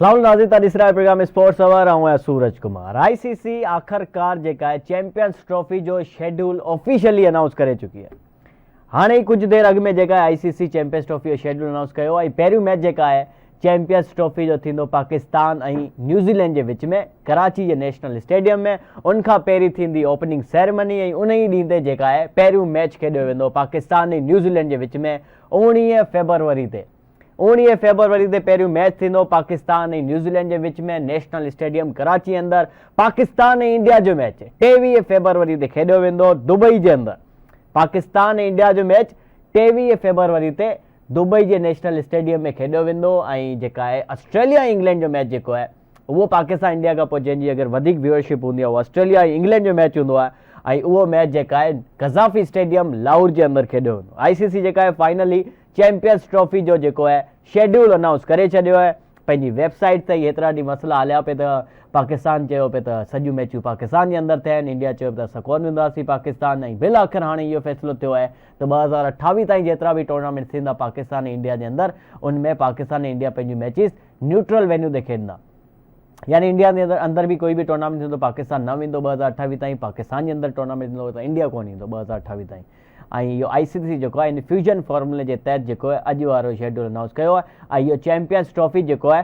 सलाम नाज़रीन, तव्हां ॾिसी रहिया आहियो प्रोग्राम स्पोर्ट्स अवर। ऐं आहियां सूरज कुमार। आईसीसी आख़िरकार जेका आहे चैंपियंस ट्रॉफी जो शेड्यूल ऑफिशियली अनाउंस करे चुकी आहे। हाणे कुछ देर अॻु में जेका आहे आईसीसी चैंपियंस ट्रॉफी जो शेड्यूल अनाउंस कयो आहे। पहिरियों मैच जेका आहे चैंपियंस ट्रॉफी जो थींदो पाकिस्तान ऐं न्यूज़ीलैंड जे विच में कराची जे नेशनल स्टेडियम में। उनखां पहिरीं थींदी ओपनिंग सेरेमनी ऐं उन ई ॾींहं ते जेका आहे पहिरियों मैच खेॾियो वेंदो पाकिस्तान ऐं न्यूज़ीलैंड जे विच में 19 फेबरवरी ते। 19 फेबरवरी ते पहिरियों मैच थींदो पाकिस्तान ऐं न्यूज़ीलैंड जे विच में नेशनल स्टेडियम कराची अंदरि। पाकिस्तान ऐं इंडिया जो मैच 23 फेबरवरी ते खेॾियो वेंदो दुबई जे अंदरि। पाकिस्तान ऐं इंडिया जो मैच 23 फेबरवरी ते दुबई जे नेशनल स्टेडियम में खेॾियो वेंदो। ऐं जेका आहे ऑस्ट्रेलिया ऐं इंग्लैंड जो मैच जेको आहे उहो पाकिस्तान इंडिया खां पोइ जंहिंजी अगरि वधीक व्यूअरशिप हूंदी आहे उहो ऑस्ट्रेलिया ऐं इंग्लैंड जो मैच हूंदो आहे। ऐं उहो मैच जेका आहे गज़ाफ़ी स्टेडियम लाहौर जे अंदरि खेॾियो वेंदो। आईसीसी जेका आहे फाइनली चैंपियंस ट्रॉफी जो जेको आहे शेड्यूल अनाउंस करे छॾियो आहे पंहिंजी वेबसाइट ते। हेतिरा ॾींहं मसइला हलिया पिए त पाकिस्तान चयो पिए त सॼियूं मैचूं पाकिस्तान जे अंदरि थियनि, इंडिया चयो त असां कोन वेंदासीं पाकिस्तान। ऐं बिल आख़िर हाणे इहो फ़ैसिलो थियो आहे त 2028 ताईं जेतिरा बि टूर्नामेंट थींदा पाकिस्तान ऐं इंडिया जे अंदरि उनमें पाकिस्तान ऐं इंडिया पंहिंजूं मैचिस न्यूट्रल वेन्यू ते खेॾंदा। यानी इंडिया जे अंदरि बि कोई बि टूर्नामेंट थींदो पाकिस्तान न वेंदो 2028 ताईं। पाकिस्तान जे अंदरि टूर्नामेंट थींदो त इंडिया कोन ईंदो 2028 ताईं। ऐं इहो आईसीसी जेको आहे इन फ्यूजन फॉर्मूले जे तहत जेको आहे अॼु वारो शेड्यूल अनाउंस कयो आहे। ऐं इहो चैंपियंस ट्रॉफी जेको आहे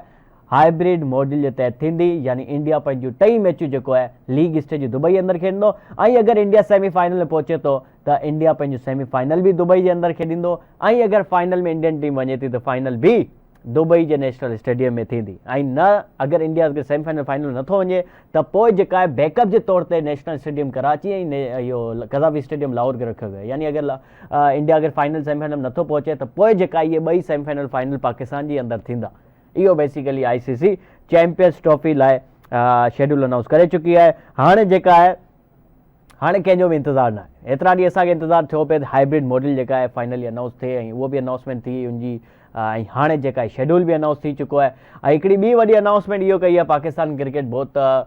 हाइब्रिड मॉडल जे तहत थींदी। यानी इंडिया पंहिंजूं टई मैचूं जेको आहे लीग स्टेज दुबई अंदरि खेॾंदो। ऐं अगरि इंडिया सेमीफाइनल में पहुचे थो त इंडिया पंहिंजो सेमीफाइनल बि दुबई जे अंदरि खेॾींदो। ऐं अगरि फाइनल में इंडियन टीम वञे थी त फाइनल बि दुबई जे नेशनल स्टेडियम में थींदी। ऐं न अगरि इंडिया अगरि सेमीफाइनल फाइनल नथो वञे त पोइ जेका आहे बैकअप जे तौर ते नेशनल स्टेडियम कराची ऐं इहो गज़ाफ़ी स्टेडियम लाहौर खे रखियो वियो आहे। यानी अगरि इंडिया अगरि फाइनल सेमीफाइनल नथो पहुचे त पोइ जेका इहे ॿई सेमीफाइनल फाइनल पाकिस्तान जे अंदरि थींदा। इहो बेसिकली आईसीसी चैंपियंस ट्रॉफी लाइ शेड्यूल अनाउंस करे चुकी आहे। हाणे जेका आहे हाणे कंहिंजो बि इंतज़ारु न आहे। एतिरा ॾींहं असांखे इंतज़ारु थियो पिए हाइब्रिड मॉडल जेका आहे फाइनली अनाउंस थिए ऐं उहो बि अनाउंसमेंट थी उनजी। ऐं हाणे जेका आहे शेड्यूल बि अनाउंस थी चुको आहे। ऐं हिकिड़ी ॿी वॾी अनाउंसमेंट इहो कई आहे पाकिस्तान क्रिकेट बोर्ड त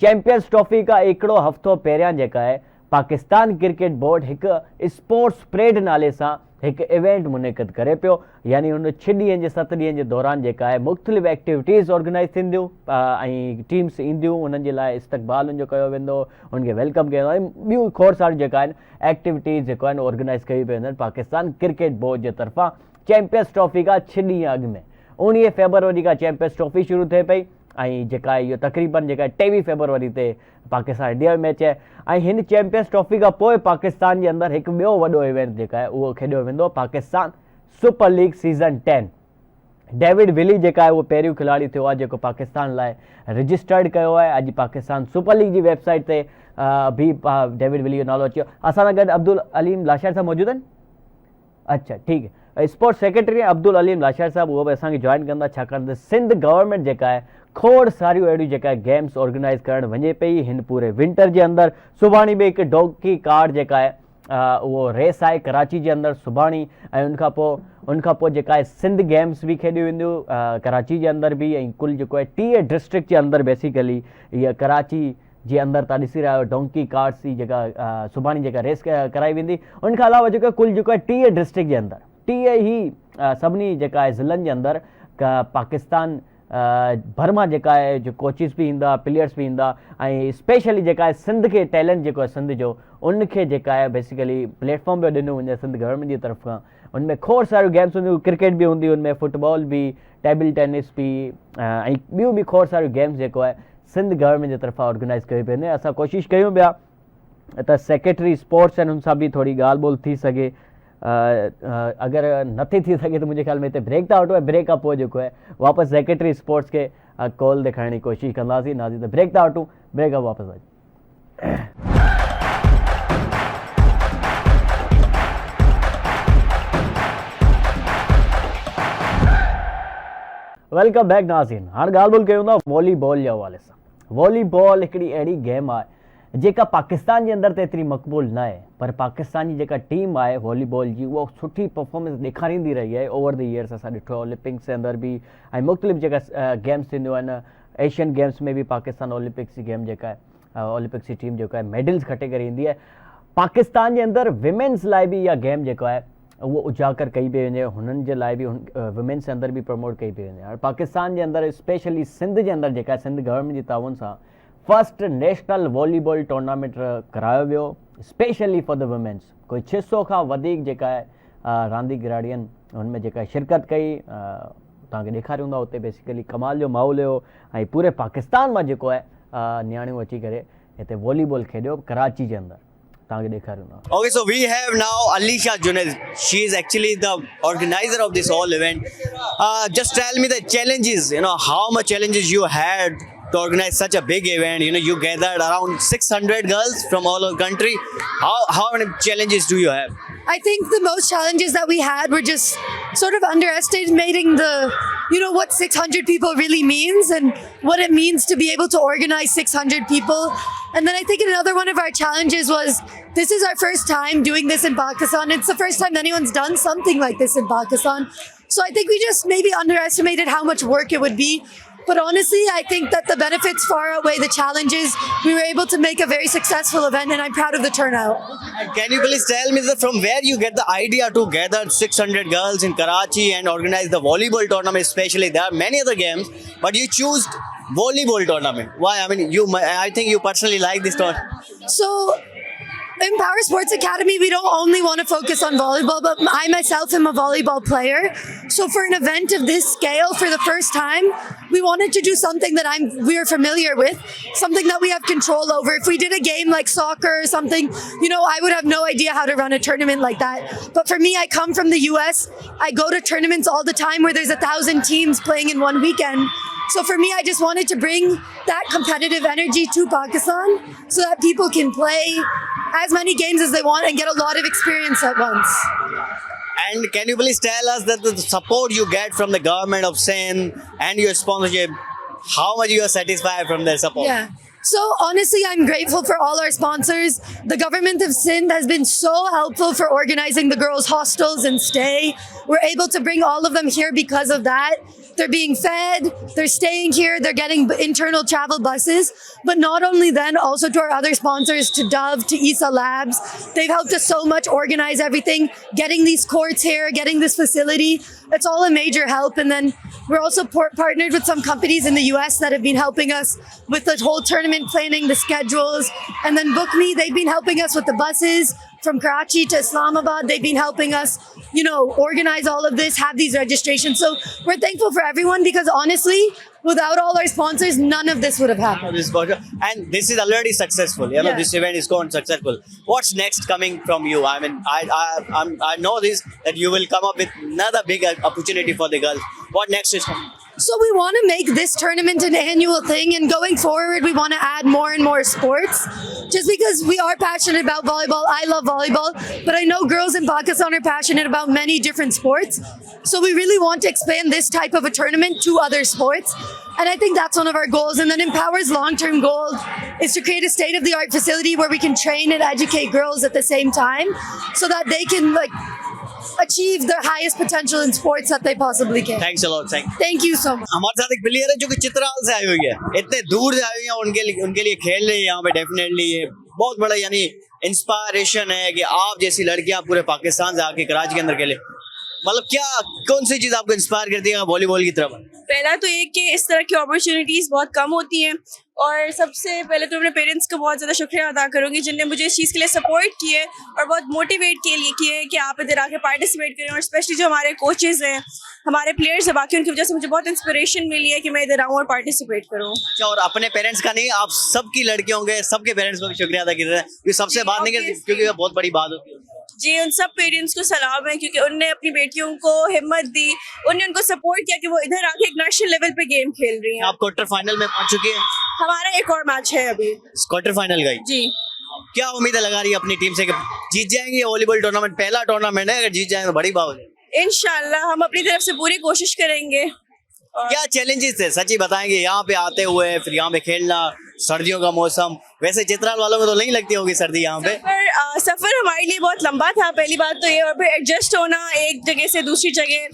चैंपियंस ट्रॉफी खां हिकिड़ो हफ़्तो पहिरियां जेका आहे पाकिस्तान क्रिकेट बोर्ड हिकु स्पोर्ट्स परेड नाले सां हिकु इवेंट मुनक़िद करे पियो। यानी हुन 6 ॾींहंनि जे 7 ॾींहंनि जे दौरान जेका आहे मुख़्तलिफ़ एक्टिविटीज़ ऑर्गेनाइज़ थींदियूं ऐं टीम्स ईंदियूं। उन्हनि जे लाइ इस्तक़बाल उनजो कयो वेंदो, उनखे वेलकम कयो ऐं ॿियूं खोड़ सारियूं जेका आहिनि एक्टिविटीज़ जेको आहिनि ऑर्गेनाइज़ कयूं पियूं वेंदियूं पाकिस्तान क्रिकेट बोर्ड जे तरफ़ां चैंपियंस ट्रॉफी खां 6 ॾींहं अॻु में। 19 फेबरवरी खां चैंपियंस ट्रॉफी शुरू थिए पई ऐं जेका आहे इहो तक़रीबन जेका आहे 23 फेबरवरी ते पाकिस्तान इंडिया जो मैच आहे। ऐं हिन चैंपियंस ट्रॉफी खां पोइ पाकिस्तान जे अंदरि हिकु ॿियो वॾो इवेंट जेका आहे उहो खेॾियो वेंदो Pakistan super league season 10। David Willey जेका आहे उहो पहिरियों खिलाड़ी थियो आहे जेको पाकिस्तान लाइ रजिस्टर्ड कयो आहे। अॼु पाकिस्तान सुपर लीग जी वेबसाइट ते बि डेविड विली जो नालो अची वियो। असां सां गॾु अब्दुल अलीम लाशार साहब मौजूदु आहिनि। अच्छा ठीकु है। स्पोर्ट्स सेक्रेटरी अब्दुल अलीम लाशार साहब उहो बि असांखे जॉइन कंदा छाकाणि त सिंध गवर्नमेंट जेका आहे खोड़ सारियूं अहिड़ियूं जेका आहे गेम्स ऑर्गेनाइज़ करणु वञे पई हिन पूरे विंटर जे अंदरि। सुभाणे बि हिकु डोंकी कार्ड जेका आहे उहो रेस आहे कराची जे अंदरि सुभाणे। ऐं उनखां पोइ जेका आहे सिंध गेम्स बि खेॾियूं वेंदियूं कराची जे अंदरि बि। ऐं कुल जेको आहे 30 डिस्ट्रिक्ट जे अंदरि बेसिकली इहा कराची जे अंदरि तव्हां ॾिसी रहिया आहियो डोंकी कार्ड्स जी जेका सुभाणे जेका रेस कराई वेंदी। उनखां अलावा जेको कुल जेको आहे 30 डिस्ट्रिक्ट जे अंदरि 30 ई सभिनी जेका आहे ज़िलनि जे अंदरि पाकिस्तान भरमा जेका आहे जो कोचिस बि ईंदा, प्लेयर्स बि ईंदा। ऐं स्पेशली जेका आहे सिंध खे टैलेंट जेको आहे सिंध जो उनखे जेका आहे बेसिकली प्लेटफॉर्म बि ॾिनो वञे सिंध गवर्नमेंट जी तरफ़ खां। उनमें खोड़ सारियूं गेम्स हूंदियूं, क्रिकेट बि हूंदी, उनमें फुटबॉल बि, टेबल टेनिस बि ऐं ॿियूं बि खोड़ सारियूं गेम्स जेको आहे सिंध गवर्नमेंट जे तरफ़ां ऑर्गेनाइज़ कयूं पियूं। असां कोशिशि कयूं पिया त सेक्रेटरी स्पोर्ट्स आहिनि हुन सां बि थोरी ॻाल्हि ॿोल थी सघे। अगरि नथी थी सघे त मुंहिंजे ख़्याल में हिते ब्रेक था वठो ऐं ब्रेक खां पोइ जेको आहे वापसि सेक्रेटरी स्पोर्ट्स खे कॉल ॾेखारण जी कोशिशि कंदासीं। नाज़ी त ब्रेक था वठूं, ब्रेक खां वापसि अचूं। वेलकम बैक नाज़रीन। हाणे ॻाल्हि ॿोल कयूं था वॉलीबॉल जे हवाले सां। वॉलीबॉल हिकिड़ी अहिड़ी गेम आहे जेका पाकिस्तान जे अंदरि त एतिरी मक़बूल न आहे, पर पाकिस्तान जी जेका टीम आहे वॉलीबॉल जी उहा सुठी परफॉर्मेंस ॾेखारींदी रही आहे ओवर द ईयर्स। असां ॾिठो आहे ओलंपिक्स जे अंदरि बि ऐं मुख़्तलिफ़ जेका गेम्स थींदियूं आहिनि एशियन गेम्स में बि पाकिस्तान ओलंपिक्स जी गेम जेका आहे ओलंपिक्स जी टीम जेका आहे मेडल्स खटे करे ईंदी आहे। पाकिस्तान जे अंदरि विमेंस लाइ बि इहा गेम जेको आहे उहो उजागर कई पिया वञे, हुननि जे लाइ बि वुमेन्स जे अंदरि बि प्रमोट कई पई वञे। हाणे पाकिस्तान जे अंदरि स्पेशली सिंध जे अंदरि जेका सिंध गवर्नमेंट जी ताउन सां फर्स्ट नेशनल वॉलीबॉल टूर्नामेंट करायो वियो स्पेशली फॉर द वुमेन्स। कोई 600 खां वधीक जेका आहे रांदीगराड़ी आहिनि हुनमें जेका शिरकत कई। तव्हांखे ॾेखारियूं था उते बेसिकली कमाल जो माहौल हुयो ऐं पूरे पाकिस्तान मां जेको आहे नियाणियूं अची करे हिते वॉलीबॉल खेॾियो कराची जे अंदरि। Okay, so we have now Alisha Junaid. She is actually the organizer of this whole event. Just tell me the challenges, how much challenges you had to organize such a big event. You gathered around 600 girls from all over the country. How many challenges do you have? I think the most challenges that we had were just sort of underestimating what 600 people really means and what it means to be able to organize 600 people. And then I think another one of our challenges was this is our first time doing this in Pakistan. It's the first time anyone's done something like this in Pakistan. So I think we just maybe underestimated how much work it would be. But honestly, I think that the benefits far outweigh the challenges. We were able to make a very successful event and I'm proud of the turnout. And can you please tell me from where you get the idea to gather 600 girls in Karachi and organize the volleyball tournament especially? There are many other games, but you choose volleyball tournament. Why? I mean, I think you personally like this tournament. So in Power Sports Academy, we don't only want to focus on volleyball, but I myself am a volleyball player. So for an event of this scale, for the first time, we wanted to do something that we're familiar with, something that we have control over. If we did a game like soccer or something, I would have no idea how to run a tournament like that. But for me, I come from the US. I go to tournaments all the time where there's 1,000 teams playing in one weekend. So for me, I just wanted to bring that competitive energy to Pakistan so that people can play as many games as they want and get a lot of experience at once. And can you please tell us that the support you get from the government of Sindh and your sponsorship, how much you are satisfied from their support? Yeah. So honestly, I'm grateful for all our sponsors. The government of Sindh has been so helpful for organizing the girls' hostels and stay. We're able to bring all of them here because of that. They're being fed, they're staying here, they're getting internal travel buses. But not only then, also to our other sponsors, to Dove, to ESA Labs. They've helped us so much organize everything, getting these courts here, getting this facility. It's all a major help. And then we're also partnered with some companies in the US that have been helping us with the whole tournament planning, the schedules. And then Book Me, they've been helping us with the buses from Karachi to Islamabad. They've been helping us, organize all of this, have these registrations. So we're thankful for everyone because honestly, without all our sponsors, none of this would have happened. And this is already successful. This event is gone successful. What's next coming from you? I mean, I know this, that you will come up with another big opportunity for the girls. What next is coming? So we want to make this tournament an annual thing, and going forward, we want to add more and more sports. Just because we are passionate about volleyball, I love volleyball, but I know girls in Pakistan are passionate about many different sports. So we really want to expand this type of a tournament to other sports. And I think that's one of our goals. And then Empower's long-term goal is to create a state-of-the-art facility where we can train and educate girls at the same time so that they can achieve their highest potential in sports that they possibly can. Thanks a lot. Thank you so much. हमारे साथ एक player है जो कि चित्राल से आई हुई है, इतने दूर से आई हुई है, उनके लिए खेल रही है यहाँ पे। डेफिनेटली ये बहुत बड़ा इंस्पायरेशन है कि आप जैसी लड़कियां पूरे पाकिस्तान से आके कराची के अंदर खेले। मतलब कौन सी चीज आपको इंस्पायर करती है वॉलीबॉल की तरफ? पहला तो एक कि इस तरह की अपॉर्चुनिटीज़ बहुत कम होती हैं, और सबसे पहले तो अपने पेरेंट्स का बहुत ज़्यादा शुक्रिया अदा करूँगी जिनने मुझे इस चीज़ के लिए सपोर्ट किए और बहुत मोटिवेट किए कि आप इधर आके पार्टिसिपेट करें। और स्पेशली जो हमारे कोचेज़ हैं, हमारे प्लेयर्स हैं, बाकी उनकी वजह से मुझे बहुत इंस्पिरेशन मिली है कि मैं इधर आऊँ और पार्टिसिपेट करूँ। और अपने पेरेंट्स का नहीं, आप सबकी लड़कियों के सबके पेरेंट्स को भी शुक्रिया अदा कर रहे हैं, ये सबसे बात नहीं करती क्योंकि बहुत बड़ी बात होती है। जी, उन सब पेरेंट्स को सलाम है क्योंकि उनने अपनी बेटियों को हिम्मत दी, उनने उनको सपोर्ट किया कि वो इधर आके एक नेशनल लेवल पे गेम खेल रही हैं। आप क्वार्टर फाइनल में पहुंच चुकी हैं? हमारा एक और मैच है अभी। क्वार्टर फाइनल गई जी। क्या उम्मीद लगा रही है अपनी टीम से कि जीत जाएंगे? वॉलीबॉल टूर्नामेंट पहला टूर्नामेंट है, अगर जीत जाएंगे तो बड़ी बात हो जाएगी। इंशाल्लाह हम अपनी तरफ से पूरी कोशिश करेंगे। क्या चैलेंजेस थे सच्ची बताएंगे यहाँ पे आते हुए, फिर यहाँ पे खेलना, सर्दियों का मौसम, वैसे चित्राल वालों को तो नहीं लगती होगी सर्दी यहाँ पे? सफर हमारे लिए बहुत लंबा था, पहली बात तो ये, और फिर एडजस्ट होना एक जगह से दूसरी जगह,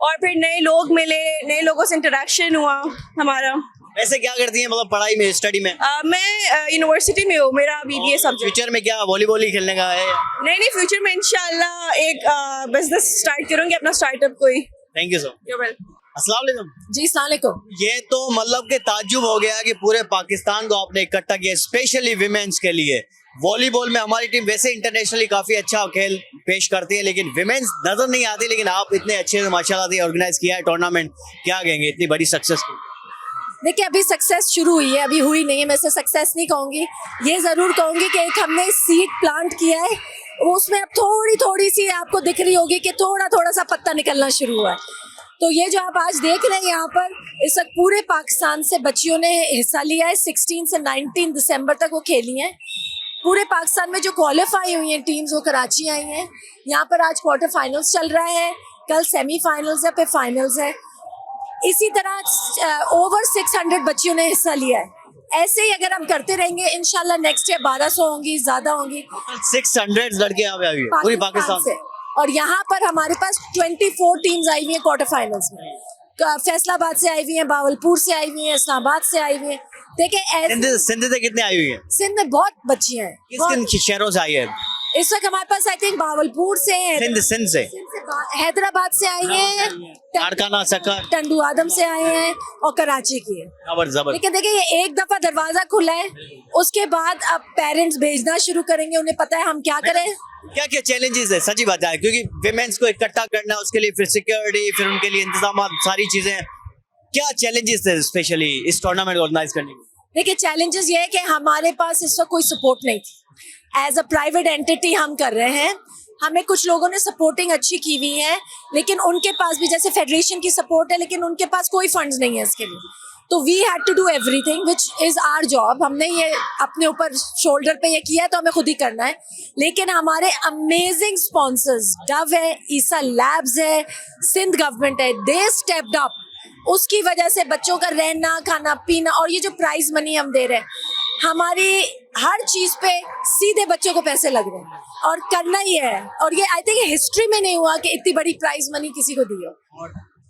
और फिर नए लोग मिले, नए लोगों से इंटरेक्शन हुआ हमारा। वैसे क्या करती हैं मतलब पढ़ाई में, स्टडी में? मैं यूनिवर्सिटी में हूँ, मेरा BBA सब्जेक्ट। फ्यूचर में क्या वॉलीबॉल ही खेलने का है? नहीं, फ्यूचर में इंशाल्लाह एक बिजनेस स्टार्ट करूंगी, अपना स्टार्टअप कोई। Thank you sir. You're welcome। अस्सलाम वालेकुम। जी अस्सलाम वालेकुम। ये तो मतलब के ताज्जुब हो गया कि पूरे पाकिस्तान को आपने इकट्ठा किया स्पेशली विमेंस के लिए। वॉलीबॉल में हमारी टीम वैसे इंटरनेशनली काफी अच्छा खेल पेश करती है, लेकिन विमेंस नजर नहीं आती, लेकिन आप इतने अच्छे से माशाल्लाह से ऑर्गेनाइज किया है टूर्नामेंट, क्या कहेंगे इतनी बड़ी सक्सेस की? देखिए अभी सक्सेस शुरू हुई है, अभी हुई नहीं है, मैं इसे सक्सेस नहीं कहूँगी। ये ज़रूर कहूँगी कि एक हमने सीड प्लांट किया है, उसमें अब थोड़ी थोड़ी सी आपको दिख रही होगी कि थोड़ा थोड़ा सा पत्ता निकलना शुरू हुआ है। तो ये जो आप आज देख रहे हैं यहाँ पर, इस वक्त पूरे पाकिस्तान से बच्चियों ने हिस्सा लिया है। 16 से 19 दिसंबर तक वो खेली हैं। पूरे पाकिस्तान में जो क्वालिफाई हुई हैं टीम्स वो कराची आई हैं। यहाँ पर आज क्वार्टर फाइनल्स चल रहा है, कल सेमीफाइनल्स है, फिर फाइनल्स है। इसी तरह ओवर 600 बच्चियों ने हिस्सा लिया है। ऐसे ही अगर हम करते रहेंगे इंशाल्लाह नेक्स्ट ईयर 1200 होंगी, ज्यादा होंगी 600 लड़के यहाँ पे आई हुई है पूरी पाकिस्तान से। और यहाँ पर हमारे पास 24 टीम्स आई हुई हैं क्वार्टर फाइनल्स में। फैसलाबाद से आई हुई हैं, बावलपुर से आई हुई हैं, इस्लामाबाद से आई हुई हैं। देखिए सिंध से कितने आई हुई है? सिंध में बहुत बच्चियां हैं। किन शहरों से आई है इस वक्त हमारे पास आई थिंक बावलपुर से हैं, सिंध से? हैदराबाद से आई हैं, कारखाना सकर, टंडू आदम से आए हैं और कराची की है। जबर। लेकिन देखिए ये एक दफा दरवाजा खुला है, उसके बाद अब पेरेंट्स भेजना शुरू करेंगे, उन्हें पता है हम क्या करें। क्या क्या चैलेंजेस है, सच्ची बात है, क्योंकि विमेंस को इकट्ठा करना, उसके लिए फिर सिक्योरिटी, फिर उनके लिए इंतजाम, सारी चीजें, क्या चैलेंजेस है स्पेशली इस टूर्नामेंट ऑर्गेनाइज करने में? देखिए चैलेंजेस ये है कि हमारे पास इस वक्त कोई सपोर्ट नहीं थी। एज अ प्राइवेट एंटिटी हम कर रहे हैं, हमें कुछ लोगों ने सपोर्टिंग अच्छी की हुई है, लेकिन उनके पास भी जैसे फेडरेशन की सपोर्ट है, लेकिन उनके पास कोई फंड्स नहीं है इसके लिए। तो we had to do everything which is our job. हमने ये अपने ऊपर शोल्डर पे ये किया है, तो हमें खुद ही करना है। लेकिन हमारे अमेजिंग स्पॉन्सर्स डव है, ईसा लैब्स है, सिंध गवर्नमेंट है, दे स्टेप्ड अप। उसकी वजह से बच्चों का रहना, खाना पीना और ये जो प्राइज मनी हम दे रहे हैं, हमारी हर चीज पे सीधे बच्चों को पैसे लग रहे हैं और करना ही है। और ये आई थिंक हिस्ट्री में नहीं हुआ कि इतनी बड़ी प्राइज मनी किसी को दी हो।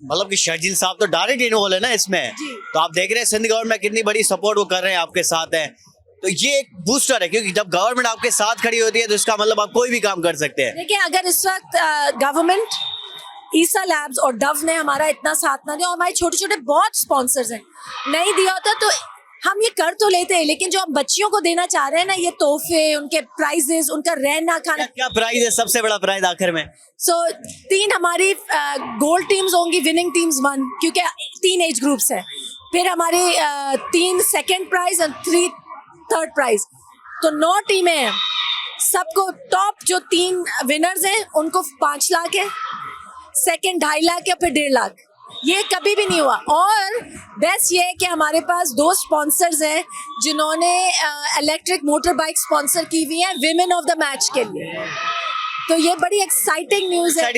मतलब कि शर्जील साहब तो डायरेक्ट इन्वॉल्व है ना इसमें, तो आप देख रहे हैं सिंध गवर्नमेंट कितनी बड़ी सपोर्ट वो कर रहे हैं, आपके साथ है, तो ये एक बूस्टर है, क्योंकि जब गवर्नमेंट आपके साथ खड़ी होती है तो इसका मतलब आप कोई भी काम कर सकते हैं। देखिए अगर इस वक्त गवर्नमेंट, ईसा लैब्स और डव ने हमारा इतना साथ ना दिया, और हमारे छोटे छोटे बहुत स्पॉन्सर्स हैं, नहीं दिया होता तो हम ये कर तो लेते हैं। लेकिन जो हम बच्चियों को देना चाह रहे हैं ना, ये तोहफे, उनके प्राइजेस, उनका रहना खाना। क्या प्राइज है, सबसे बड़ा प्राइज आखिर में? सो 3 हमारी गोल्ड टीम्स होंगी, विनिंग टीम्स 1, क्योंकि 3 एज ग्रुप्स हैं। फिर हमारे 3 सेकेंड प्राइज और 3 थर्ड प्राइज, तो 9 टीमें हैं। सबको टॉप जो 3 विनर्स हैं उनको 5 लाख है, सेकेंड 2.5 लाख है, फिर 1.5 लाख। ये कभी भी नहीं हुआ। और बेस्ट ये है कि हमारे पास 2 स्पॉन्सर्स हैं जिन्होंने इलेक्ट्रिक मोटर बाइक स्पॉन्सर की हुई है विमेन ऑफ द मैच के लिए। तो ये बड़ी एक्साइटिंग न्यूज है।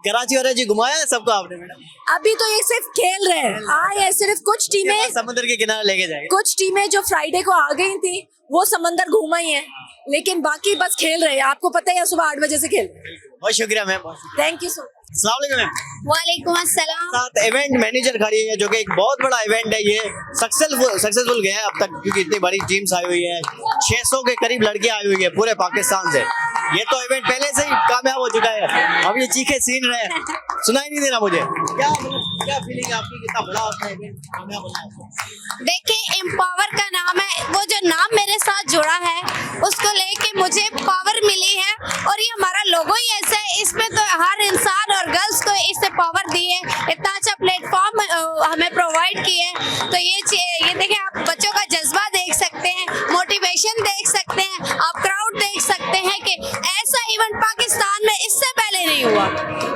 कराची वाला जी घुमाया है सबको आपने मैडम? अभी तो ये सिर्फ खेल रहे हैं, आए हैं सिर्फ। कुछ टीमें समुद्र के किनारे लेके जाएंगे, कुछ टीमें जो फ्राइडे को आ गई थी वो समंदर घूम आई हैं, लेकिन बाकी बस खेल रहे हैं। आपको पता है सुबह 8 बजे से खेल रहे हैं। बहुत शुक्रिया ma'am. Thank you so much. अस्सलाम वालेकुम मैम। वालेकुम अस्सलाम। साथ इवेंट मैनेजर खड़ी है, जो कि एक बहुत बड़ा इवेंट है, ये सक्सेसफुल गया है अब तक, क्योंकि इतनी बड़ी टीम्स आई हुई है, 600 के करीब लड़कियां आई हुई है पूरे पाकिस्तान से। ये तो इवेंट पहले से ही कामयाब हो चुका है, अब ये चीखे सीन रहे हैं, सुनाई नहीं दे रहा मुझे। क्या फीलिंग है आपकी, कितना बड़ा आपका इवेंट कामयाब हो रहा है? देखिए एम्पावर का नाम है, वो जो नाम मेरे साथ जुड़ा है उसको लेके मुझे पावर मिली है, और ये हमारा लोगो ही ऐसा है, इसमें तो हर इंसान और गर्ल्स को इससे पावर दी है, इतना अच्छा प्लेटफॉर्म हमें प्रोवाइड किए। तो ये देखिए, आप बच्चों का जज्बा देख सकते हैं, मोटिवेशन देख सकते हैं, आप क्राउड देख सकते हैं कि ऐसा इवेंट पाकिस्तान में इससे पहले नहीं हुआ।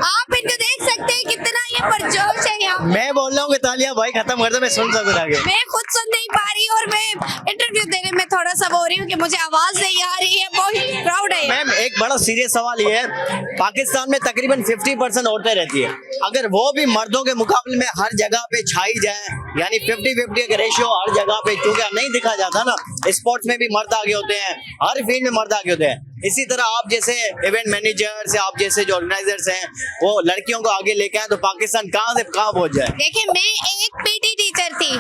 आप इनको देख सकते हैं कितना ये परजोश है यहाँ। मैं बोल रहा हूँ कि तालियां भाई खत्म कर दो, मैं सुन सकूँ आगे। मैं खुद सुन नहीं पा रही और मैं इंटरव्यू देने में थोड़ा सा हो रही हूँ कि मुझे आवाज नहीं आ रही है, बहुत प्राउड है। मैम एक बड़ा सीरियस सवाल ये है, पाकिस्तान में तकरीबन 50% औरतें रहती है, अगर वो भी मर्दों के मुकाबले में हर जगह पे छाई जाए, यानी 50-50 का रेशियो हर जगह पे, चूंकि नहीं दिखा जाता ना, स्पोर्ट्स में भी मर्द आगे होते हैं, हर फील्ड में मर्द आगे होते हैं, इसी तरह आप जैसे इवेंट मैनेजर्स या आप जैसे जो ऑर्गेनाइजर्स हैं वो लड़कियों को आगे लेके आए तो पाकिस्तान कहाँ से कहाँ पहुंच जाए। देखिए, मैं एक पीटी टीचर थी,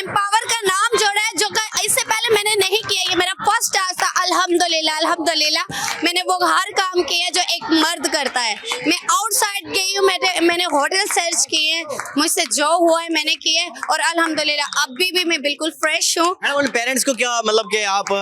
एम्पावर का नाम जोड़ा है, जो इससे पहले मैंने नहीं किया, ये मेरा फर्स्ट टास्क था। अल्हम्दुलिल्लाह अल्हम्दुलिल्लाह मैंने वो हर काम किया जो एक मर्द करता है। मैं आउटसाइड गई हूँ, मैंने होटल सर्च किए, मुझसे जो हुआ है मैंने किए, और अल्हम्दुलिल्लाह अभी भी मैं बिल्कुल फ्रेश हूँ। उन पेरेंट्स को क्या मतलब कि आप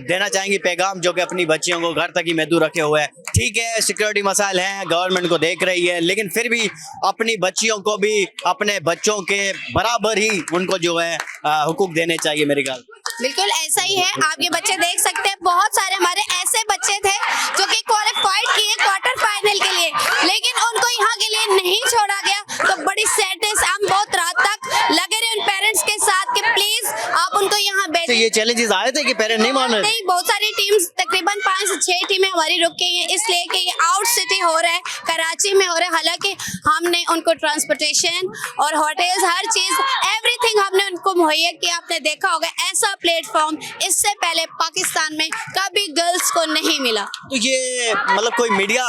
देना चाहेंगे पैगाम जो कि अपनी बच्चियों को घर तक ही महदूद रखे हुए हैं? ठीक है, सिक्योरिटी मसाइल हैं, गवर्नमेंट को देख रही है, लेकिन फिर भी अपनी बच्चियों को भी अपने बच्चों के बराबर ही उनको जो है हुकूक देने चाहिए मेरे ख्याल। बिल्कुल ऐसा ही है, आप ये बच्चे देख सकते हैं, बहुत सारे हमारे ऐसे बच्चे थे जो कि क्वालिफाइड किए क्वार्टर फाइनल के लिए, लेकिन उनको यहाँ के लिए नहीं छोड़ा गया। तो बड़ी सैडनेस, हम बहुत रात तक लगे रहे उन पेरेंट्स के साथ कि प्लीज आप उनको यहाँ तो बैठे। ये चैलेंजेस आए थे कि पेरेंट्स नहीं मान रहे थे? नहीं, बहुत सारी टीम्स, तकरीबन 5 से 6 टीमें हमारी रुक गई हैं, इसलिए कि ये आउट सिटी हो रहा है, कराची में हो रहा है। हालांकि हमने उनको ट्रांसपोर्टेशन और होटल्स, हर चीज एवरीथिंग हमने उनको मुहैया किया। आपने देखा होगा ऐसा प्लेटफॉर्म इससे पहले पाकिस्तान में कभी गर्ल्स को नहीं मिला। तो ये मतलब कोई मीडिया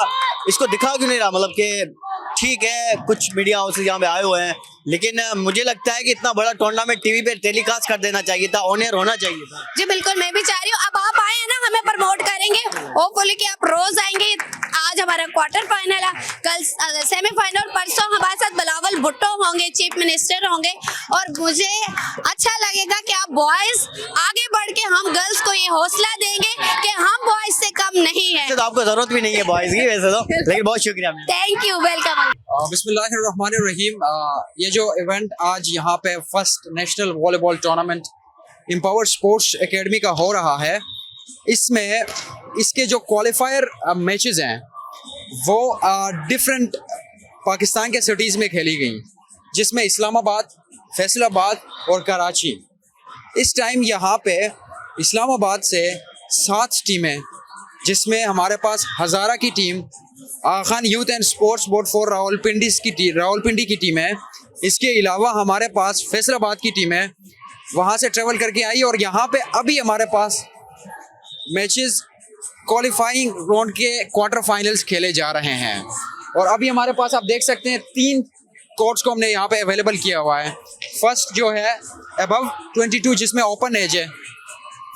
इसको दिखा क्यों नहीं रहा? मतलब कि ठीक है, कुछ मीडिया हाउसेस यहाँ पे आए हुए हैं, लेकिन मुझे लगता है कि इतना बड़ा टूर्नामेंट टीवी पे टेलीकास्ट कर देना चाहिए था, ऑन एयर होना चाहिए था। जी बिल्कुल, मैं भी चाह रही हूँ अब आप आए हैं ना, हमें प्रमोट करेंगे, होपफुली कि आप रोज आएंगे। आज हमारा क्वार्टर फाइनल है, कल सेमीफाइनल, परसों हमारे साथ बिलावल भुट्टो होंगे, चीफ मिनिस्टर होंगे, और मुझे अच्छा लगेगा कि आप बॉयज आगे बढ़ के हम गर्ल्स को ये हौसला देंगे कि हम बॉयज से कम नहीं है। तो आपको जरूरत भी नहीं है बॉयज की वैसे तो, लेकिन बहुत शुक्रिया। Thank you, welcome. बिस्मिल्लाहिर्रहमानिर्रहीम। ये जो इवेंट आज यहाँ पे first national volleyball tournament empower sports academy का हो रहा है, इसमें इसके जो क्वालिफायर मैचेस हैं वो डिफरेंट पाकिस्तान के सिटीज़ में खेली गई, जिसमें इस्लामाबाद, फैसलाबाद और कराची। इस टाइम यहाँ पे इस्लामाबाद से 7 टीमें, जिसमें हमारे पास हज़ारा की team, Aga Khan youth and sports board for Rawalpindi की टीम है। इसके अलावा हमारे पास फैसलाबाद की टीम है, वहाँ से ट्रेवल करके आई, और यहाँ पे अभी हमारे पास मैचेस क्वालिफाइंग राउंड के क्वार्टर फाइनल्स खेले जा रहे हैं। और अभी हमारे पास आप देख सकते हैं 3 कोर्ट्स को हमने यहाँ पे अवेलेबल किया हुआ है। फर्स्ट जो है अबव 22, जिसमें ओपन एज है,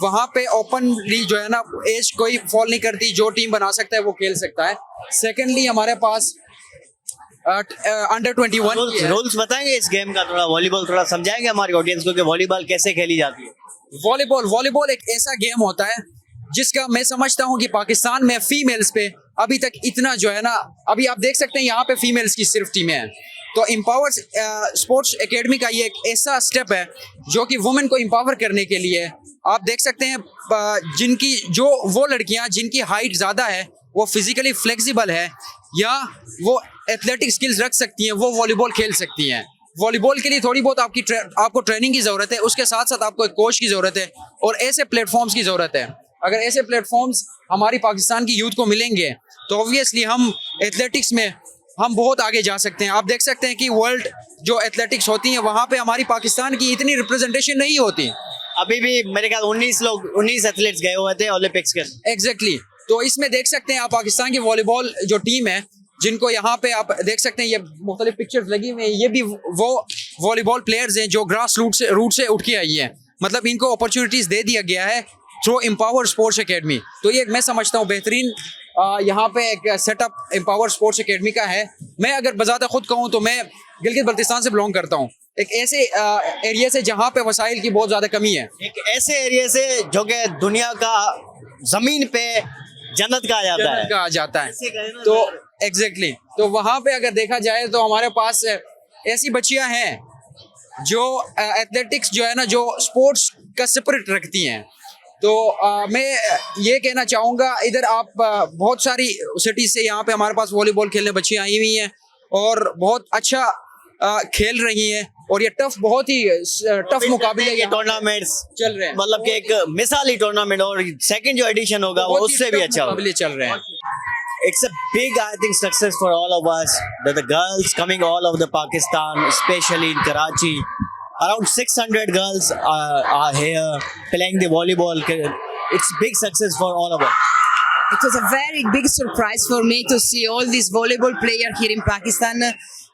वहाँ पे ओपनली जो है ना एज कोई फॉल नहीं करती, जो टीम बना सकता है वो खेल सकता है। सेकेंडली हमारे पास अंडर 21 रूल्स बताएंगे इस गेम का, थोड़ा वॉलीबॉल थोड़ा समझाएंगे हमारी ऑडियंस को कि वॉलीबॉल कैसे खेली जाती है? वॉलीबॉल एक ऐसा गेम होता है जिसका मैं समझता हूँ कि पाकिस्तान में फीमेल्स पे अभी तक इतना जो है ना, अभी आप देख सकते हैं यहाँ पे फीमेल्स की सिर्फ टीमें हैं। तो एम्पावर स्पोर्ट्स एकेडमी का ये एक ऐसा स्टेप है जो कि वुमेन को एम्पावर करने के लिए, आप देख सकते हैं जिनकी जो वो लड़कियाँ जिनकी हाइट ज़्यादा है, वो फिजिकली फ्लेक्सिबल है, या वो एथलेटिक स्किल्स रख सकती हैं, वो वॉलीबॉल खेल सकती हैं। वॉलीबॉल के लिए थोड़ी बहुत आपको ट्रेनिंग की ज़रूरत है, उसके साथ साथ आपको एक कोच की ज़रूरत है, और ऐसे प्लेटफॉर्म्स की ज़रूरत है। अगर ऐसे प्लेटफॉर्म्स हमारी पाकिस्तान की यूथ को मिलेंगे तो ऑब्वियसली हम एथलेटिक्स में हम बहुत आगे जा सकते हैं। आप देख सकते हैं कि वर्ल्ड जो एथलेटिक्स होती हैं वहाँ पे हमारी पाकिस्तान की इतनी रिप्रेजेंटेशन नहीं होती। अभी भी मेरे ख्याल 19 एथलीट्स गए हुए थे ओलंपिक्स के। एग्जैक्टली। तो इसमें देख सकते हैं आप पाकिस्तान की वॉलीबॉल जो टीम है, जिनको यहाँ पे आप देख सकते हैं, ये मुख्तलिफ पिक्चर्स लगी हुई हैं, ये भी वो वॉलीबॉल प्लेयर्स हैं जो ग्रास रूट से उठ के आई हैं। मतलब इनको अपॉर्चुनिटीज़ दे दिया गया है थ्रू एम्पावर स्पोर्ट्स एकेडमी। तो ये मैं समझता हूँ बेहतरीन यहाँ पे एक सेटअप एम्पावर स्पोर्ट्स एकेडमी का है। मैं अगर बजाता खुद कहूँ तो मैं गिलगित बल्तिस्तान से बिलोंग करता हूँ, एक ऐसे एरिया से जहाँ पे वसाइल की बहुत ज़्यादा कमी है, एक ऐसे एरिया से जो कि दुनिया का ज़मीन पे जन्नत कहा जाता है। तो एग्जैक्टली, तो वहाँ पे अगर देखा जाए तो हमारे पास ऐसी बच्चियाँ हैं जो एथलेटिक्स जो है ना, जो स्पोर्ट्स का स्पिरिट रखती हैं। तो मैं ये कहना चाहूँगा, इधर आप बहुत सारी सिटी से यहाँ पे हमारे पास वॉलीबॉल खेलने बच्चियाँ आई हुई हैं और बहुत अच्छा खेल रही हैं, और ये बहुत ही टफ मुकाबले के टूर्नामेंट्स चल रहे हैं। मतलब कि एक मिसाली टूर्नामेंट, और सेकंड जो एडिशन होगा वो उससे भी अच्छा मुकाबले चल रहे हैं। It's a big, I think, success for all of us that the girls coming all over the Pakistan, especially in Karachi, around 600 girls are here playing the volleyball. It's big success for all of us. It was a very big surprise for me to see all these volleyball players here in Pakistan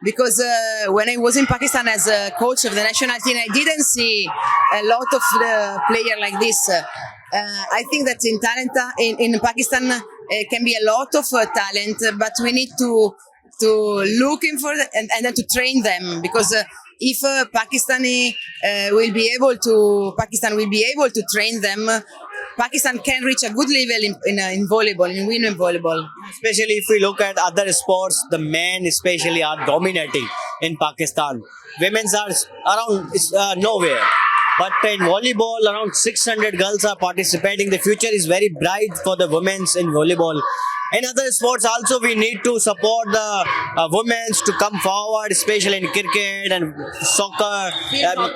because when I was in Pakistan as a coach of the national team, I didn't see a lot of players like this. I think that in Pakistan can be a lot of talent, but we need to look in for and then to train them because if Pakistan will be able to train them. Pakistan can reach a good level in volleyball, in women volleyball. Especially if we look at other sports, the men especially are dominating in Pakistan. Women's are around nowhere. But in volleyball, around 600 girls are participating. The future is very bright for the women's in volleyball. In other sports also we need to support the women to come forward, especially in cricket and soccer, field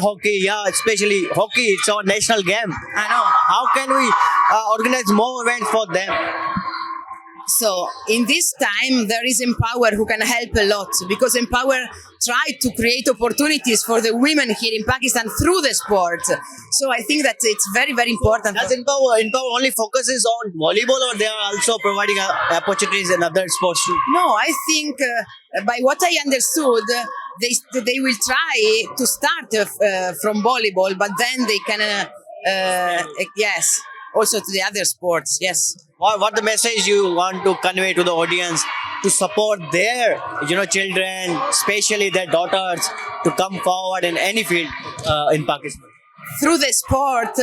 hockey, yeah, especially hockey. It's our national game. I know. How can we organize more events for them? So in this time, there is Empower who can help a lot because Empower tried to create opportunities for the women here in Pakistan through the sport. So I think that it's very, very important. Does Empower only focuses on volleyball or they are also providing opportunities in other sports too? No, I think by what I understood, they will try to start from volleyball, but then they can, yes, also to the other sports, yes. What the message you want to convey to the audience to support their children, especially their daughters, to come forward in any field in Pakistan? Through the sport,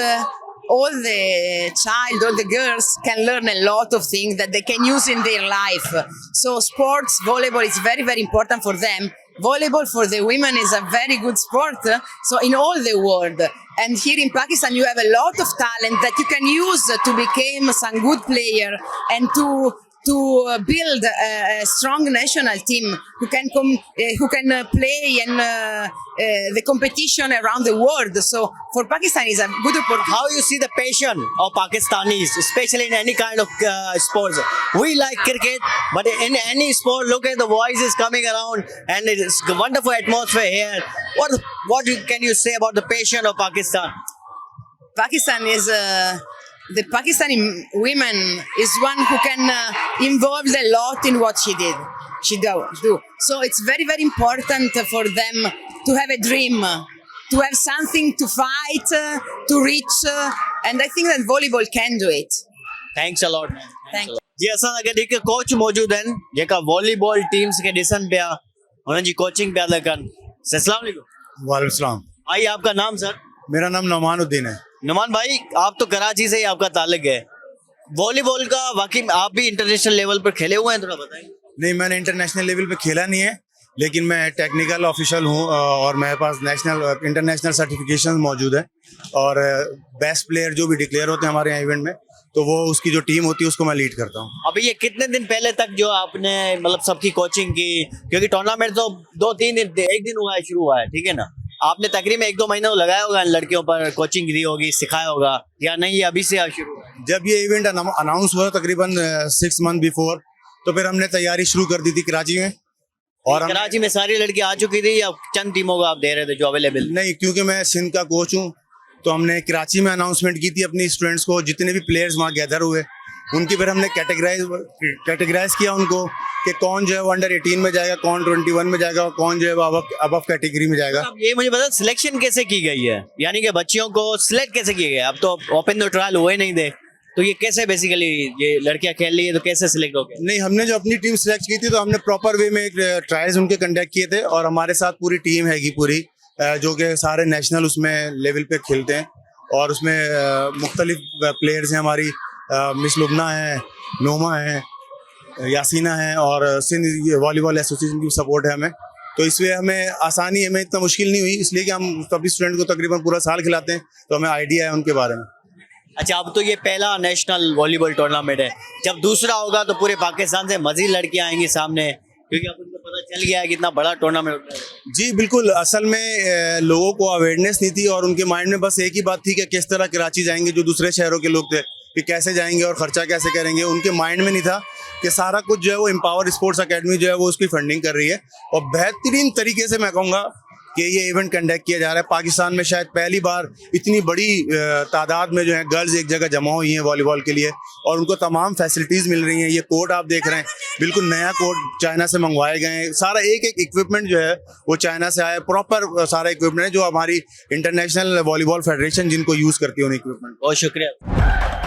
all the girls can learn a lot of things that they can use in their life. So sports, volleyball is very, very important for them. Volleyball for the women is a very good sport, so in all the world. And here in Pakistan, you have a lot of talent that you can use to become some good player and to build a strong national team who can play in the competition around the world. So for Pakistan is a good opportunity. How you see the passion of Pakistanis, especially in any kind of sports? We like cricket, but in any sport, look at the voices coming around, and it's a wonderful atmosphere here. What can you say about the passion of Pakistan? Pakistan is the Pakistani women is one who can involve a lot in what she do. So it's very, very important for them to have a dream, to have something to fight, to reach, and I think that volleyball can do it. Thanks a lot. Thank you. जी असां सां गॾु हिकु coach मौजूद आहिनि जेका volleyball teams खे ॾिसनि पिया हुननि जी कोचिंग पिया था कनि। अस्सलाम वालेकुम। वालेकुम सलाम। भाई आपका नाम सर? मेरा नाम नौमानुद्दीन है। नुमान भाई, आप तो कराची से ही आपका ताल्लुक है, वॉलीबॉल का वाकई में आप भी इंटरनेशनल लेवल पर खेले हुए हैं, थोड़ा बताएं। नहीं, मैंने इंटरनेशनल लेवल पे खेला नहीं है, लेकिन मैं टेक्निकल ऑफिशियल हूँ और मेरे पास इंटरनेशनल सर्टिफिकेशन मौजूद है और बेस्ट प्लेयर जो भी डिक्लेयर होते हैं हमारे यहाँ इवेंट में, तो वो उसकी जो टीम होती है उसको मैं लीड करता हूँ। अभी ये कितने दिन पहले तक जो आपने मतलब सबकी कोचिंग की, क्योंकि टूर्नामेंट तो 2-3 दिन, एक दिन हुआ है शुरू हुआ है, ठीक है ना, आपने तकरीबन 1-2 महीना लगाया होगा इन लड़कियों पर, कोचिंग दी होगी, सिखाया होगा या नहीं, ये अभी से शुरू हुआ है? जब ये इवेंट अनाउंस हुआ तकरीबन 6 मंथ बिफोर, तो फिर हमने तैयारी शुरू कर दी थी कराची में। और कराची में सारी लड़की आ चुकी थी या चंद टीमों को आप दे रहे थे जो अवेलेबल? नहीं, क्योंकि मैं सिंध का कोच हूँ, तो हमने कराची में अनाउंसमेंट की थी अपनी स्टूडेंट्स को, जितने भी प्लेयर्स वहाँ गैदर हुए उनकी फिर हमने कैटेगराइज किया उनको कि कौन जो है वो अंडर 18 में जाएगा, कौन 21 में जाएगा और कौन जो है वो अबव कैटेगरी में जाएगा। अब ये मुझे बता, सिलेक्शन कैसे की गई है, यानी कि बच्चियों को सिलेक्ट कैसे किए गए? अब तो ओपन द ट्रायल हुए नहीं थे, तो ये कैसे बेसिकली ये लड़कियां खेल रही है तो कैसे सिलेक्ट हो गए? नहीं, हमने जो अपनी टीम सिलेक्ट की थी तो हमने प्रॉपर वे में ट्रायल्स उनके कंडक्ट किए थे और हमारे साथ पूरी टीम हैगी पूरी, जो कि सारे नेशनल उसमें लेवल पे खेलते हैं और उसमें मुख्तलिफ प्लेयर्स हैं हमारी, मिस लुबना है, नोमा है, यासीना है और सिंध वॉलीबॉल एसोसिएशन की सपोर्ट है हमें, तो इसलिए हमें आसानी, हमें इतना मुश्किल नहीं हुई, इसलिए कि हम सभी स्टूडेंट को तकरीबन पूरा साल खिलाते हैं, तो हमें आइडिया है उनके बारे में। अच्छा, अब तो ये पहला नेशनल वॉलीबॉल टूर्नामेंट है, जब दूसरा होगा तो पूरे पाकिस्तान से मजीद लड़कियां आएंगी सामने, क्योंकि अब उनको पता चल गया है कि इतना बड़ा टूर्नामेंट होता है। जी बिल्कुल, असल में लोगों को अवेयरनेस नहीं थी और उनके माइंड में बस एक ही बात थी कि किस तरह कराची जाएंगे, जो दूसरे शहरों के लोग थे कि कैसे जाएंगे और खर्चा कैसे करेंगे, उनके माइंड में नहीं था कि सारा कुछ जो है वो एम्पावर स्पोर्ट्स अकेडमी जो है वो उसकी फंडिंग कर रही है और बेहतरीन तरीके से मैं कहूँगा कि ये इवेंट कंडक्ट किया जा रहा है। पाकिस्तान में शायद पहली बार इतनी बड़ी तादाद में जो है गर्ल्स एक जगह जमा हुई हैं वॉलीबॉल के लिए, और उनको तमाम फैसिलिटीज़ मिल रही हैं। ये कोर्ट आप देख रहे हैं, बिल्कुल नया कोर्ट चाइना से मंगवाए गए हैं। सारा एक एक इक्विपमेंट जो है वो चाइना से आया, प्रॉपर सारा इक्विपमेंट है जो हमारी इंटरनेशनल वॉलीबॉल फेडरेशन जिनको यूज़ करती है उन इक्विपमेंट। बहुत शुक्रिया।